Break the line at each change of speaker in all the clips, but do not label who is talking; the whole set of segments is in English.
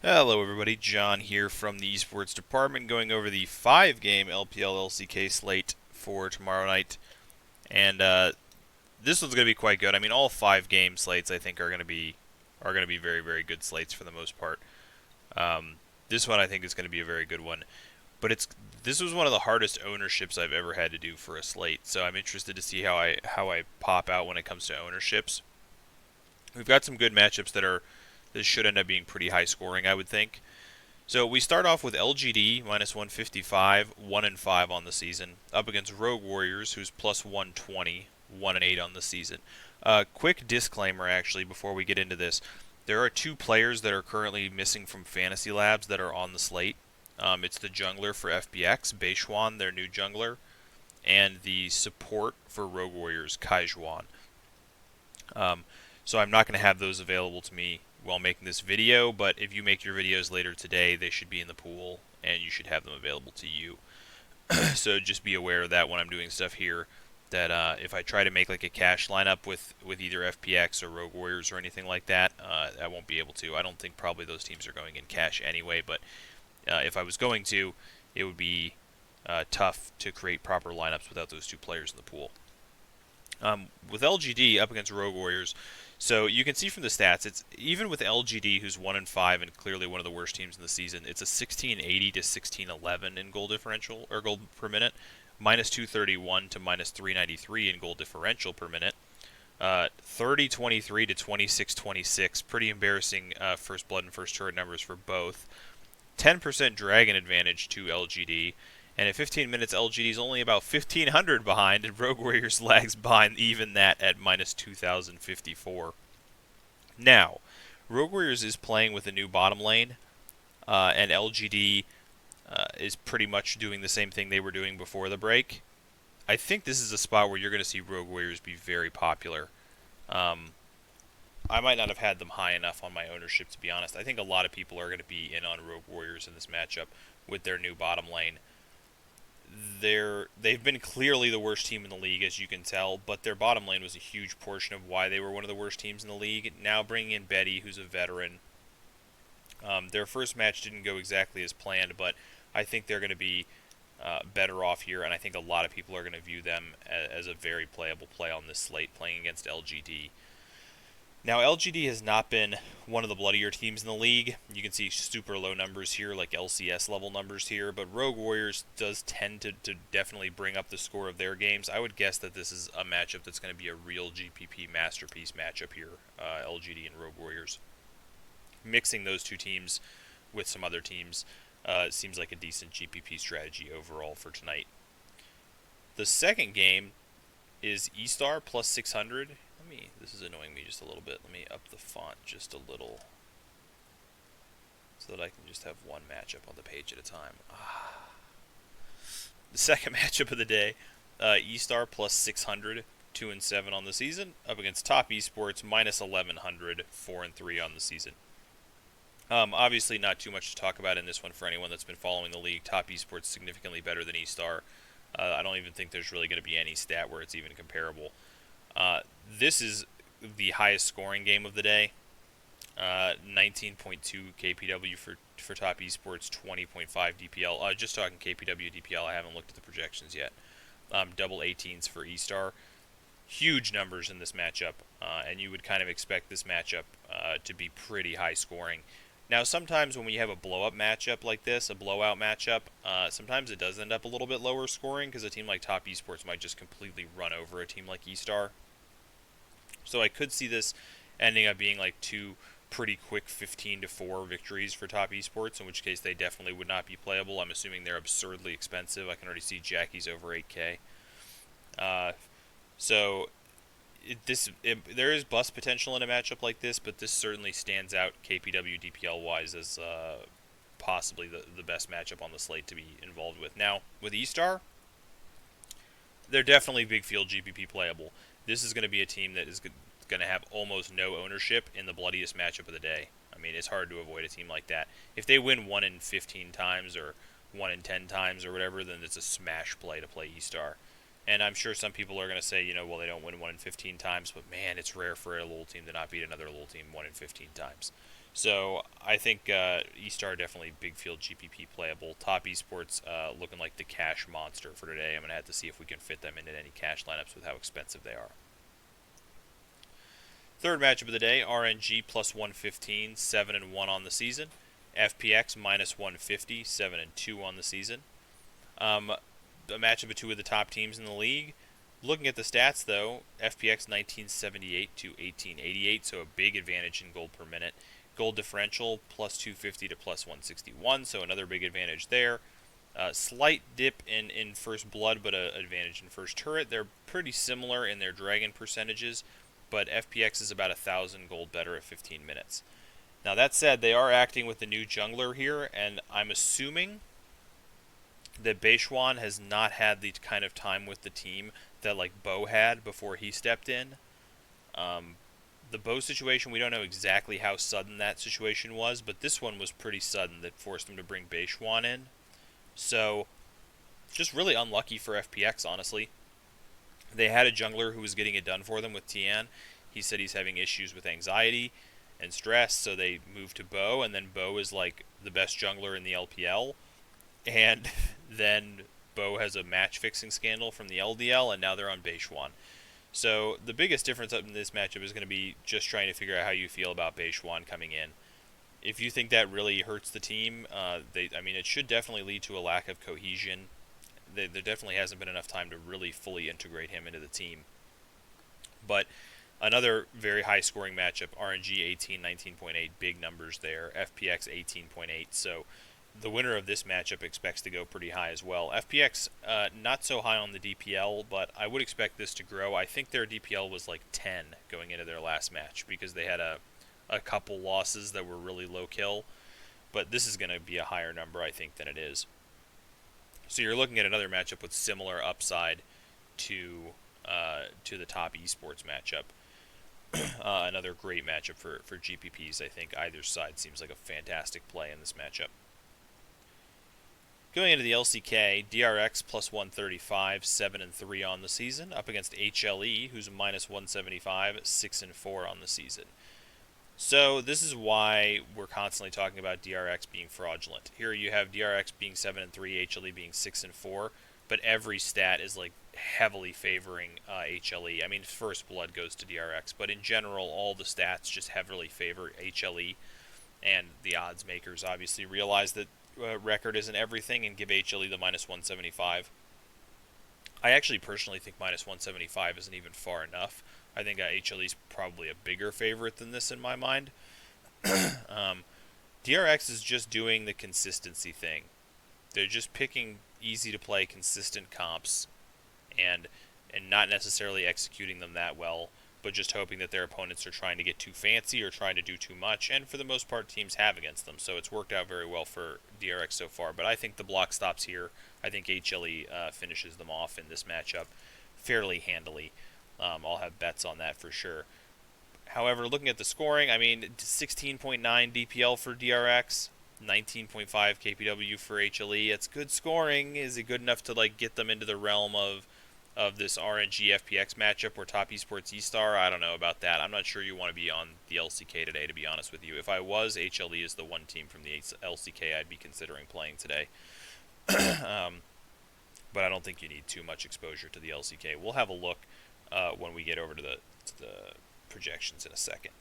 Hello everybody, John here from the esports department going over the 5-game LPL LCK slate for tomorrow night. And this one's going to be quite good. I mean, all 5-game slates I think are going to be very very good slates for the most part. Um, this one I think is going to be a very good one, but this was one of the hardest ownerships I've ever had to do for a slate. So I'm interested to see how I pop out when it comes to ownerships. We've got some good matchups that should end up being pretty high scoring, I would think. So we start off with LGD minus 155, 1 and 5 on the season, up against Rogue Warriors, who's plus 120, 1 and 8 on the season. Quick disclaimer, actually, before we get into this: there are two players that are currently missing from Fantasy Labs that are on the slate. It's the jungler for FPX, Beishwan, their new jungler, and the support for Rogue Warriors, Kaijuan. Um, so I'm not going to have those available to me while making this video, but if you make your videos later today, they should be in the pool, and you should have them available to you. So just be aware of that when I'm doing stuff here, that if I try to make like a cash lineup with either FPX or Rogue Warriors or anything like that, I won't be able to. I don't think probably those teams are going in cash anyway, but if I was going to, it would be tough to create proper lineups without those two players in the pool. With LGD up against Rogue Warriors, so you can see from the stats, it's even with LGD, who's 1 and 5 and clearly one of the worst teams in the season. It's a 1680 to 1611 in goal differential or gold per minute, minus 231 to minus 393 in goal differential per minute. 30-23 to 26-26, pretty embarrassing first blood and first turret numbers for both. 10% dragon advantage to LGD, and at 15 minutes, LGD is only about 1,500 behind, and Rogue Warriors lags behind even that at minus 2,054. Now, Rogue Warriors is playing with a new bottom lane, and LGD is pretty much doing the same thing they were doing before the break. I think this is a spot where you're going to see Rogue Warriors be very popular. Um, I might not have had them high enough on my ownership, to be honest. I think a lot of people are going to be in on Rogue Warriors in this matchup with their new bottom lane. They've been clearly the worst team in the league, as you can tell, but their bottom lane was a huge portion of why they were one of the worst teams in the league. Now bringing in Betty, who's a veteran, their first match didn't go exactly as planned, but I think they're going to be better off here, and I think a lot of people are going to view them as a very playable play on this slate, playing against LGD. Now, LGD has not been one of the bloodier teams in the league. You can see super low numbers here, like LCS level numbers here, but Rogue Warriors does tend to definitely bring up the score of their games. I would guess that this is a matchup that's going to be a real GPP masterpiece matchup here, LGD and Rogue Warriors. Mixing those two teams with some other teams seems like a decent GPP strategy overall for tonight. The second game is E-Star plus 600. This is annoying me just a little bit. Let me up the font just a little so that I can just have one matchup on the page at a time. The second matchup of the day, E-Star plus 600, 2 and 7 on the season, up against Top Esports minus 1100, 4 and 3 on the season. Obviously, not too much to talk about in this one for anyone that's been following the league. Top Esports significantly better than E-Star. I don't even think there's really going to be any stat where it's even comparable. This is the highest scoring game of the day. 19.2 KPW for Top Esports, 20.5 DPL. Just talking KPW DPL, I haven't looked at the projections yet. Double 18s for E-Star. Huge numbers in this matchup, and you would kind of expect this matchup to be pretty high scoring. Now, sometimes when we have a blow-up matchup like this, a blowout matchup, sometimes it does end up a little bit lower scoring because a team like Top Esports might just completely run over a team like E-Star. So I could see this ending up being like two pretty quick 15-4 victories for Top Esports, in which case they definitely would not be playable. I'm assuming they're absurdly expensive. I can already see Jackie's over 8K. There is bust potential in a matchup like this, but this certainly stands out KPW DPL wise as possibly the best matchup on the slate to be involved with. Now, with E-Star, they're definitely big field GPP playable. This is going to be a team that is going to have almost no ownership in the bloodiest matchup of the day. I mean, it's hard to avoid a team like that. If they win 1 in 15 times or 1 in 10 times or whatever, then it's a smash play to play E-Star. And I'm sure some people are going to say, well, they don't win 1 in 15 times, but man, it's rare for a little team to not beat another little team 1 in 15 times. So I think E-Star definitely big field GPP playable. Top Esports looking like the cash monster for today. I'm going to have to see if we can fit them into any cash lineups with how expensive they are. Third matchup of the day, RNG plus 115, 7-1 on the season. FPX minus 150, 7-2 on the season. A matchup of two of the top teams in the league. Looking at the stats, though, FPX 1978 to 1888, so a big advantage in gold per minute. Gold differential plus 250 to plus 161, so another big advantage there. Slight dip in first blood, but an advantage in first turret. They're pretty similar in their dragon percentages, but FPX is about 1,000 gold better at 15 minutes. Now that said, they are acting with the new jungler here, and I'm assuming that Beishuan has not had the kind of time with the team that like Bo had before he stepped in. The Bo situation, we don't know exactly how sudden that situation was, but this one was pretty sudden that forced him to bring Beishuan in. So, just really unlucky for FPX, honestly. They had a jungler who was getting it done for them with Tian. He said he's having issues with anxiety and stress, so they moved to Bo, and then Bo is like the best jungler in the LPL. And then Bo has a match-fixing scandal from the LDL, and now they're on Beishuan. So the biggest difference in this matchup is going to be just trying to figure out how you feel about Beishuan coming in. If you think that really hurts the team, it should definitely lead to a lack of cohesion. There definitely hasn't been enough time to really fully integrate him into the team. But another very high-scoring matchup, RNG 18, 19.8, big numbers there. FPX 18.8, so the winner of this matchup expects to go pretty high as well. FPX, not so high on the DPL, but I would expect this to grow. I think their DPL was like 10 going into their last match because they had a couple losses that were really low kill. But this is going to be a higher number, I think, than it is. So you're looking at another matchup with similar upside to the top esports matchup. Another great matchup for GPPs. I think either side seems like a fantastic play in this matchup. Going into the LCK, DRX plus 135, 7-3 on the season, up against HLE, who's minus 175, 6-4 on the season. So this is why we're constantly talking about DRX being fraudulent. Here you have DRX being 7-3, HLE being 6-4, but every stat is like heavily favoring HLE. I mean, first blood goes to DRX, but in general, all the stats just heavily favor HLE, and the odds makers obviously realize that record isn't everything and give HLE the minus 175. I actually personally think minus 175 isn't even far enough. I think HLE is probably a bigger favorite than this in my mind. DRX is just doing the consistency thing. They're just picking easy to play consistent comps and not necessarily executing them that well, but just hoping that their opponents are trying to get too fancy or trying to do too much, and for the most part teams have against them, so it's worked out very well for DRX so far. But I think the block stops here. I think HLE finishes them off in this matchup fairly handily. I'll have bets on that for sure. However, looking at the scoring, 16.9 DPL for DRX, 19.5 KPW for HLE. It's good scoring. Is it good enough to like get them into the realm of this RNG FPX matchup where top esports E-Star? I don't know about that. I'm not sure you want to be on the LCK today, to be honest with you. If I was, HLE is the one team from the LCK I'd be considering playing today. But I don't think you need too much exposure to the LCK. We'll have a look when we get over to the projections in a second.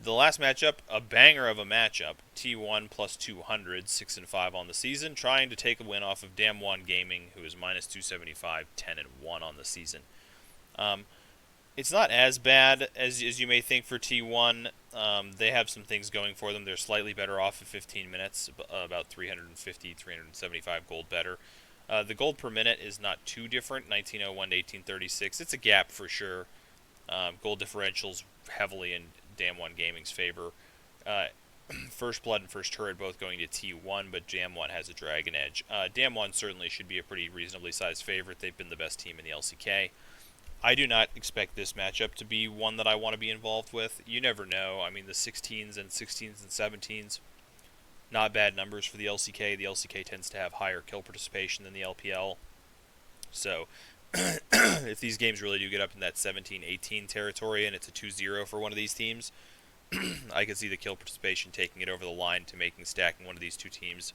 The last matchup, a banger of a matchup. T1 plus 200, 6-5 on the season, trying to take a win off of Damwon Gaming, who is minus 275, 10-1 on the season. It's not as bad as you may think for T1. They have some things going for them. They're slightly better off at 15 minutes, about 350, 375 gold better. The gold per minute is not too different, 1901 to 1836. It's a gap for sure. Gold differentials heavily in Damwon Gaming's favor. First Blood and First Turret both going to T1, but Damwon has a Dragon Edge. Damwon certainly should be a pretty reasonably sized favorite. They've been the best team in the LCK. I do not expect this matchup to be one that I want to be involved with. You never know. I mean, the 16s and 17s, not bad numbers for the LCK. The LCK tends to have higher kill participation than the LPL. So if these games really do get up in that 17-18 territory and it's a 2-0 for one of these teams, I could see the kill participation taking it over the line to making stacking one of these two teams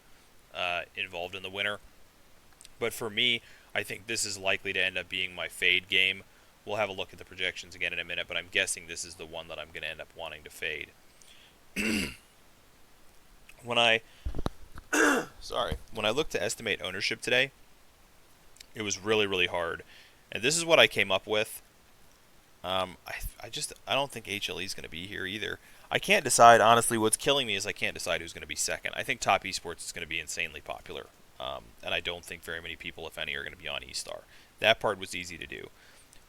involved in the winner. But for me, I think this is likely to end up being my fade game. We'll have a look at the projections again in a minute, but I'm guessing this is the one that I'm going to end up wanting to fade. When I looked to estimate ownership today, it was really, really hard. And this is what I came up with. I don't think HLE is going to be here either. I can't decide, honestly. What's killing me is I can't decide who's going to be second. I think top esports is going to be insanely popular. And I don't think very many people, if any, are going to be on eStar. That part was easy to do.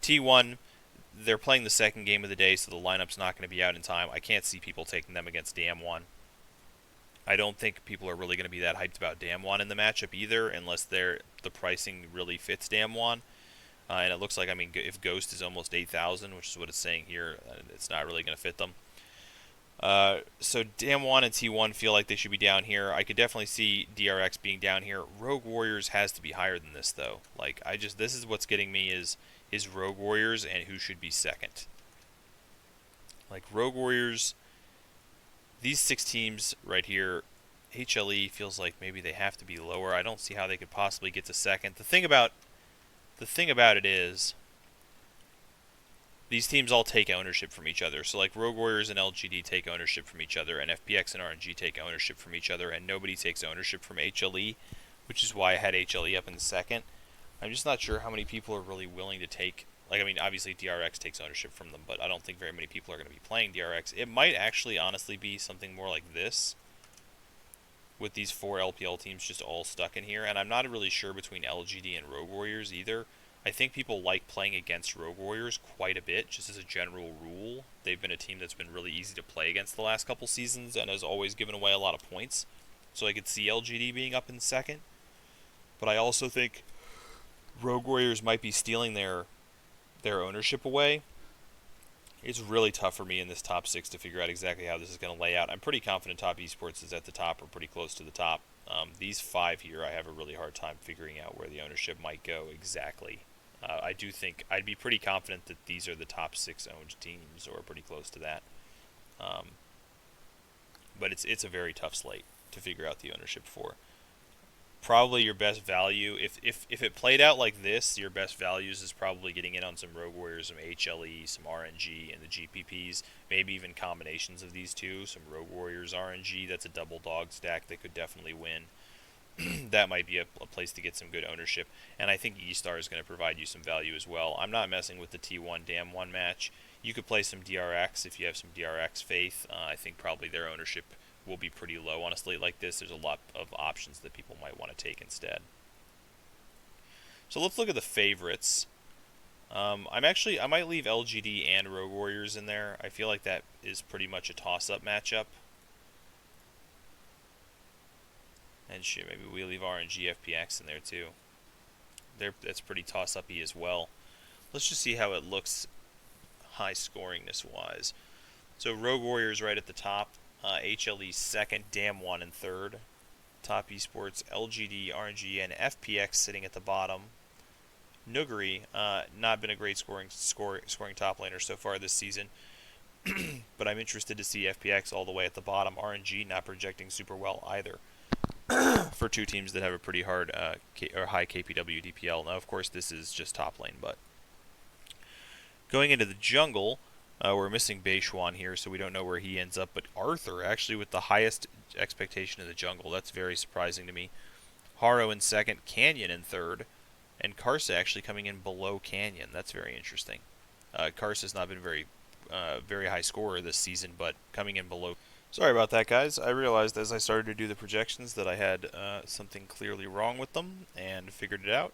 T1, they're playing the second game of the day, so the lineup's not going to be out in time. I can't see people taking them against Damwon. I don't think people are really going to be that hyped about Damwon in the matchup either, unless the pricing really fits Damwon. And it looks like, if Ghost is almost 8,000, which is what it's saying here, it's not really going to fit them. So Damwon and T1 feel like they should be down here. I could definitely see DRX being down here. Rogue Warriors has to be higher than this, though. This is what's getting me is Rogue Warriors and who should be second. Rogue Warriors, these 6 teams right here, HLE feels like maybe they have to be lower. I don't see how they could possibly get to second. The thing about it is, these teams all take ownership from each other. So Rogue Warriors and LGD take ownership from each other, and FPX and RNG take ownership from each other, and nobody takes ownership from HLE, which is why I had HLE up in the second. I'm just not sure how many people are really willing to take... obviously DRX takes ownership from them, but I don't think very many people are going to be playing DRX. It might actually honestly be something more like this, with these 4 LPL teams just all stuck in here, and I'm not really sure between LGD and Rogue Warriors either. I think people like playing against Rogue Warriors quite a bit, just as a general rule. They've been a team that's been really easy to play against the last couple seasons and has always given away a lot of points. So I could see LGD being up in second. But I also think Rogue Warriors might be stealing their ownership away. It's really tough for me in this top 6 to figure out exactly how this is going to lay out. I'm pretty confident top esports is at the top or pretty close to the top. These 5 here, I have a really hard time figuring out where the ownership might go exactly. I do think I'd be pretty confident that these are the top 6 owned teams, or pretty close to that. But it's a very tough slate to figure out the ownership for. Probably your best value, if it played out like this, your best values is probably getting in on some Rogue Warriors, some HLE, some RNG, and the GPPs. Maybe even combinations of these two. Some Rogue Warriors RNG, that's a double dog stack that could definitely win. That might be a place to get some good ownership. And I think eStar is going to provide you some value as well. I'm not messing with the T1 Damwon match. You could play some DRX if you have some DRX faith. I think probably their ownership will be pretty low on a slate like this. There's a lot of options that people might want to take instead. So let's look at the favorites. I might leave LGD and Rogue Warriors in there. I feel like that is pretty much a toss-up matchup. And shit, maybe we leave RNG FPX in there too. That's pretty toss-up-y as well. Let's just see how it looks high scoringness wise. So Rogue Warriors right at the top, HLE second, Damwon in third, top esports LGD, RNG, and FPX sitting at the bottom. Nuguri, not been a great scoring top laner so far this season, but I'm interested to see FPX all the way at the bottom. RNG not projecting super well either. For 2 teams that have a pretty hard or high KPW DPL. Now, of course, this is just top lane, but going into the jungle, we're missing Beishwan here, so we don't know where he ends up. But Arthur, actually, with the highest expectation in the jungle, that's very surprising to me. Haro in second, Canyon in third, and Karsa actually coming in below Canyon. That's very interesting. Karsa's not been very high scorer this season, but coming in below. Sorry about that, guys. I realized as I started to do the projections that I had something clearly wrong with them, and figured it out.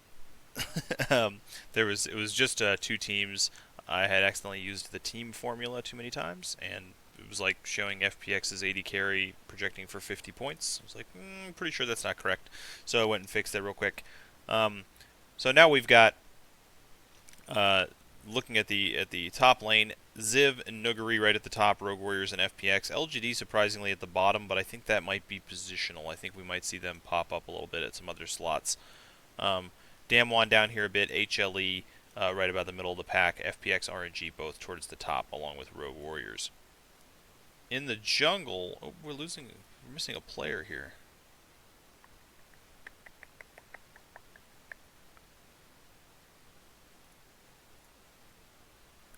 It was just 2 teams. I had accidentally used the team formula too many times, and it was like showing FPX's 80 carry projecting for 50 points. I was like, I'm pretty sure that's not correct. So I went and fixed that real quick. So now we've got, looking at the top lane, Ziv and Nuguri right at the top, Rogue Warriors and FPX. LGD surprisingly at the bottom, but I think that might be positional. I think we might see them pop up a little bit at some other slots. Damwon down here a bit, HLE right about the middle of the pack, FPX, RNG both towards the top, along with Rogue Warriors. In the jungle, oh, we're missing a player here.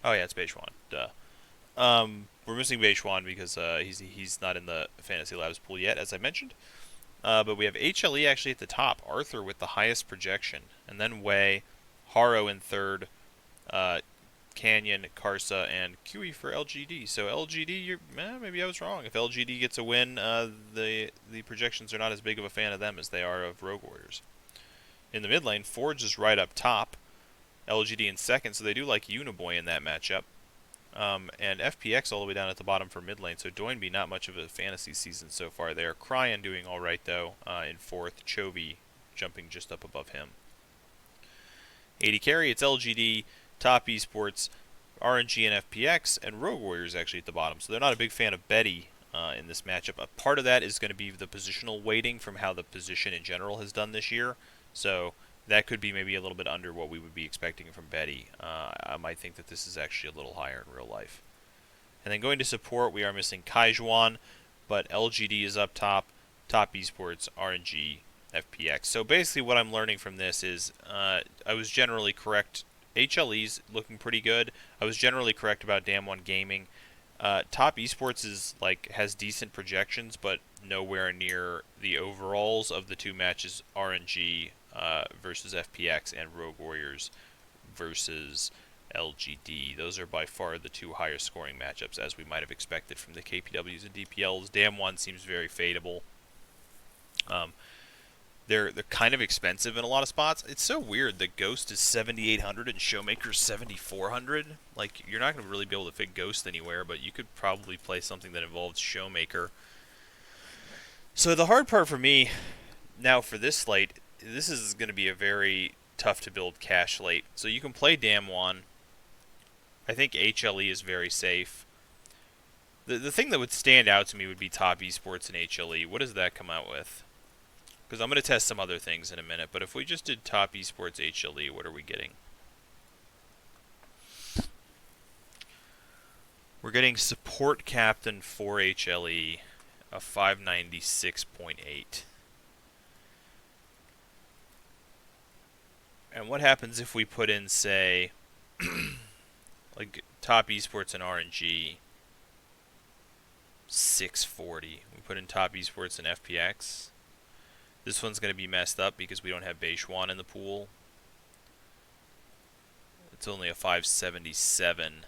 Oh yeah, it's Beishwan. Duh. We're missing Beishwan because he's not in the Fantasy Labs pool yet, as I mentioned. But we have HLE actually at the top. Arthur with the highest projection, and then Wei, Haro in third, Canyon, Karsa, and QE for LGD. So LGD, maybe I was wrong. If LGD gets a win, the projections are not as big of a fan of them as they are of Rogue Warriors. In the mid lane, Forge is right up top. LGD in second, so they do like Uniboy in that matchup. And FPX all the way down at the bottom for mid lane. So Doinby not much of a fantasy season so far there. Cryan doing all right though in fourth. Chovy jumping just up above him. 80 carry, it's LGD, Top Esports, RNG and FPX, and Rogue Warriors actually at the bottom. So they're not a big fan of Betty in this matchup. A part of that is going to be the positional weighting from how the position in general has done this year. So that could be maybe a little bit under what we would be expecting from Betty. I might think that this is actually a little higher in real life. And then going to support, we are missing Kaijuan, but LGD is up top, Top Esports, RNG, FPX. So basically what I'm learning from this is I was generally correct. HLE's looking pretty good. I was generally correct about Damwon Gaming. Top Esports has decent projections, but nowhere near the overalls of the two matches, RNG versus FPX and Rogue Warriors versus LGD. Those are by far the two highest scoring matchups, as we might have expected from the KPWs and DPLs. Damwon seems very fadeable. They're kind of expensive in a lot of spots. It's so weird that Ghost is 7,800 and Showmaker's 7,400. Like, you're not going to really be able to fit Ghost anywhere, but you could probably play something that involves Showmaker. So the hard part for me now for this slate, this is going to be a very tough to build cash slate. So you can play Damwon. I think HLE is very safe. The thing that would stand out to me would be Top Esports and HLE. What does that come out with? Because I'm going to test some other things in a minute, but if we just did Top Esports HLE, what are we getting? We're getting Support Captain for HLE, a 596.8. And what happens if we put in, say, like Top Esports and RNG, 640. We put in Top Esports and FPX. This one's going to be messed up because we don't have Beishwan in the pool. It's only a 577.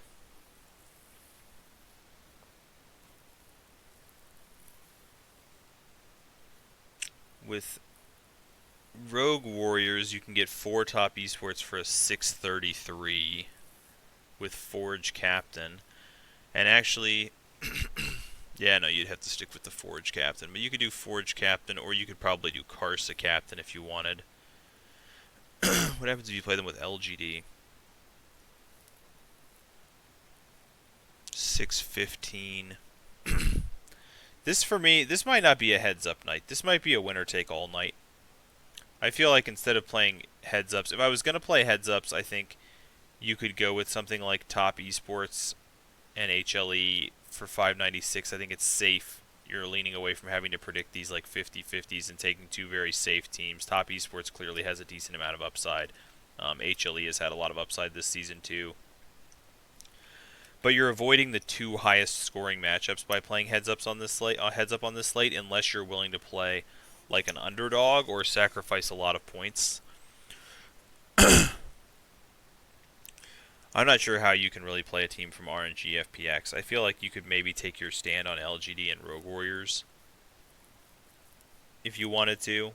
With Rogue Warriors, you can get 4 Top Esports for a 633 with Forge Captain. And actually, yeah, no, you'd have to stick with the Forge Captain. But you could do Forge Captain, or you could probably do Karsa Captain if you wanted. What happens if you play them with LGD? 615. This, for me, this might not be a heads-up night. This might be a winner-take-all night. I feel like instead of playing heads-ups, if I was going to play heads-ups, I think you could go with something like Top Esports and HLE for 596. I think it's safe. You're leaning away from having to predict these like 50-50s and taking two very safe teams. Top Esports clearly has a decent amount of upside. HLE has had a lot of upside this season too. But you're avoiding the two highest scoring matchups by playing heads-ups on this slate. Heads-up on this slate, unless you're willing to play like an underdog or sacrifice a lot of points. I'm not sure how you can really play a team from RNG FPX. I feel like you could maybe take your stand on LGD and Rogue Warriors if you wanted to,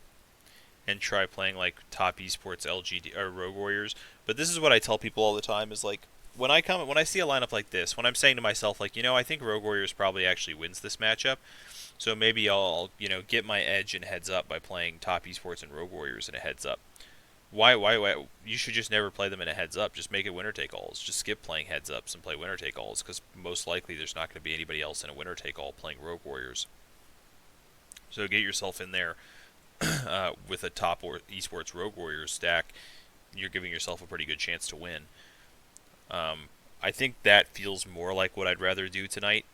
and try playing like Top Esports LGD or Rogue Warriors. But this is what I tell people all the time: is like when I see a lineup like this, when I'm saying to myself like, I think Rogue Warriors probably actually wins this matchup, so maybe I'll get my edge in heads up by playing Top Esports and Rogue Warriors in a heads up. Why? You should just never play them in a heads-up. Just make it winner-take-alls. Just skip playing heads-ups and play winner-take-alls, because most likely there's not going to be anybody else in a winner-take-all playing Rogue Warriors. So get yourself in there with a top esports Rogue Warriors stack. You're giving yourself a pretty good chance to win. I think that feels more like what I'd rather do tonight.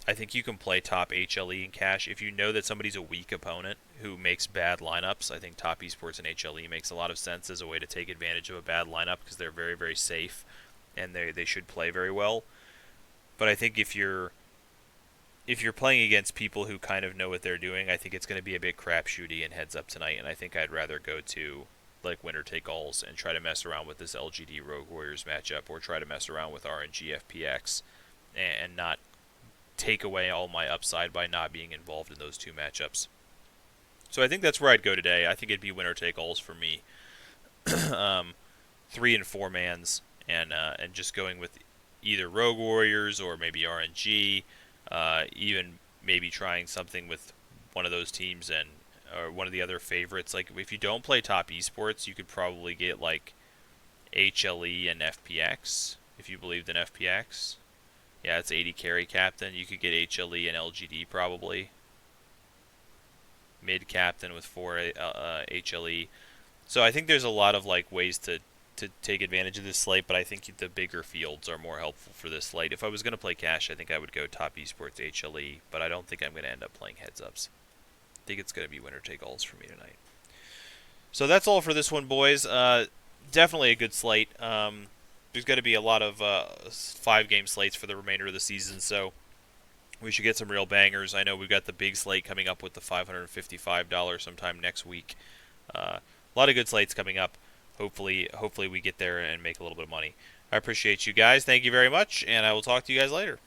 I think you can play top HLE and cash if you know that somebody's a weak opponent who makes bad lineups. I think top esports and HLE makes a lot of sense as a way to take advantage of a bad lineup because they're very, very safe and they should play very well. But I think if you're playing against people who kind of know what they're doing, I think it's going to be a bit crapshooty and heads up tonight. And I think I'd rather go to like winner take alls and try to mess around with this LGD Rogue Warriors matchup, or try to mess around with RNG FPX, and not take away all my upside by not being involved in those two matchups. So I think that's where I'd go today. I think it'd be winner take alls for me. 3 and 4 mans, and just going with either Rogue Warriors or maybe RNG, even maybe trying something with one of those teams and or one of the other favorites. Like if you don't play top esports, you could probably get like HLE and FPX if you believed in FPX. Yeah, it's 80 carry captain. You could get HLE and LGD probably. Mid captain with 4 HLE. So I think there's a lot of like ways to take advantage of this slate, but I think the bigger fields are more helpful for this slate. If I was going to play cash, I think I would go top esports HLE, but I don't think I'm going to end up playing heads ups. I think it's going to be winner take alls for me tonight. So that's all for this one, boys. Definitely a good slate. There's going to be a lot of 5-game slates for the remainder of the season, so we should get some real bangers. I know we've got the big slate coming up with the $555 sometime next week. A lot of good slates coming up. Hopefully we get there and make a little bit of money. I appreciate you guys. Thank you very much, and I will talk to you guys later.